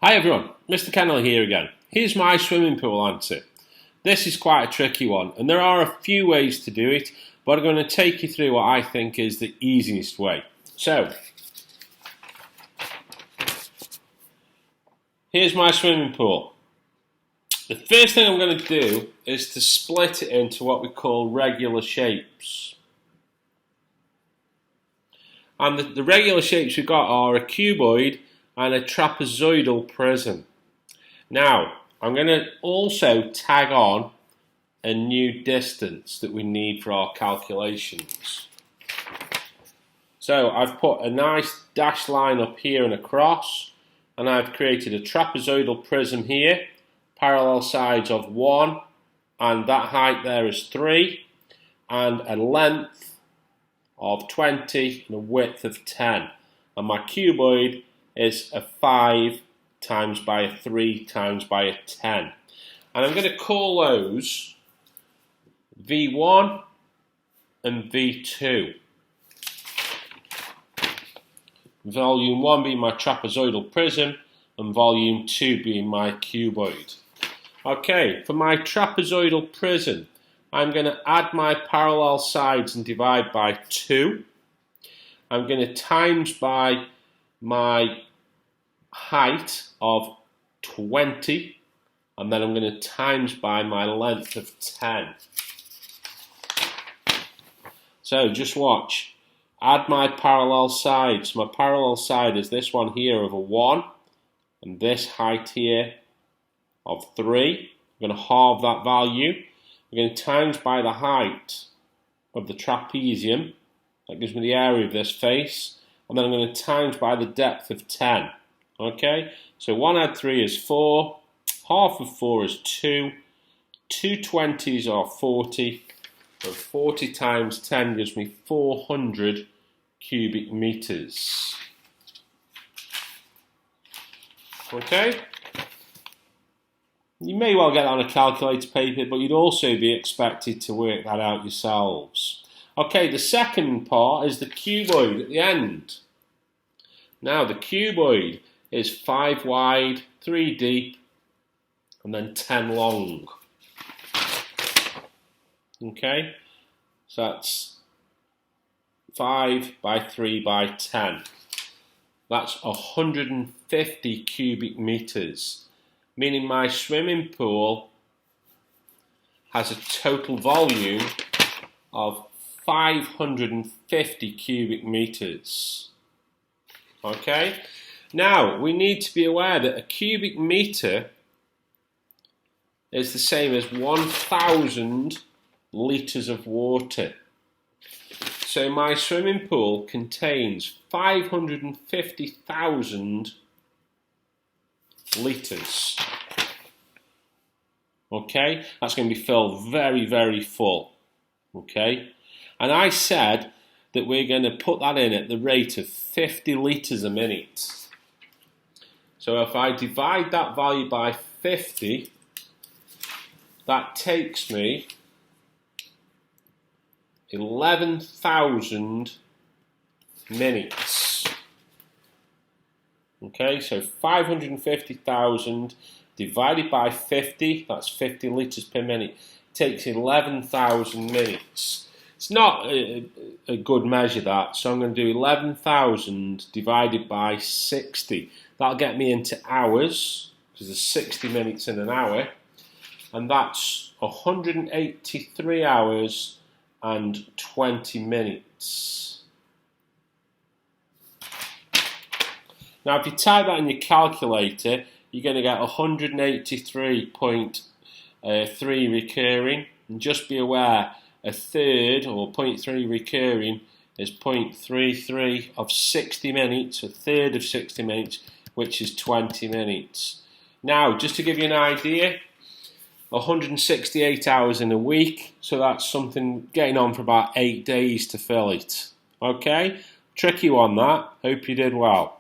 Hi everyone, Mr. Kennel here again. Here's my swimming pool answer. This is quite a tricky one, and there are a few ways to do it, but I'm going to take you through what I think is the easiest way. So, here's my swimming pool. The first thing I'm going to do is to split it into what we call regular shapes. And the regular shapes we've got are a cuboid and a trapezoidal prism. Now, I'm going to also tag on a new distance that we need for our calculations. So I've put a nice dashed line up here and across, and I've created a trapezoidal prism here, parallel sides of 1, and that height there is 3, and a length of 20 and a width of 10. And my cuboid is a 5 times by a 3 times by a 10. And I'm going to call those V1 and V2. Volume 1 being my trapezoidal prism and volume 2 being my cuboid. Okay, for my trapezoidal prism, I'm going to add my parallel sides and divide by 2. I'm going to times by my height of 20, and then I'm going to times by my length of 10. So just watch. Add my parallel sides. My parallel side is this one here of a 1, and this height here of 3. I'm going to halve that value. I'm going to times by the height of the trapezium. That gives me the area of this face. And then I'm going to times by the depth of 10. Okay, so 1 add 3 is 4. Half of 4 is 2. 2 20s are 40. So 40 times 10 gives me 400 cubic meters. Okay? You may well get that on a calculator paper, but you'd also be expected to work that out yourselves. Okay, the second part is the cuboid at the end. Now, the cuboid is 5 wide, 3 deep, and then 10 long. Okay, so that's 5 by 3 by 10. That's 150 cubic meters, meaning my swimming pool has a total volume of 550 cubic meters. Okay, now we need to be aware that a cubic meter is the same as 1,000 litres of water. So my swimming pool contains 550,000 litres. Okay, that's going to be filled very, very full. Okay, and I said that we're going to put that in at the rate of 50 litres a minute. So if I divide that value by 50, that takes me 11,000 minutes. Okay, so 550,000 divided by 50, that's 50 litres per minute, takes 11,000 minutes. It's not a good measure, that, so I'm going to do 11,000 divided by 60. That'll get me into hours, because there's 60 minutes in an hour, and that's 183 hours and 20 minutes. Now, if you type that in your calculator, you're going to get 183.3 recurring, and just be aware, a third, or 0.3 recurring, is 0.33 of 60 minutes, a third of 60 minutes, which is 20 minutes. Now, just to give you an idea, 168 hours in a week, so that's something getting on for about 8 days to fill it. Okay? Tricky one, that. Hope you did well.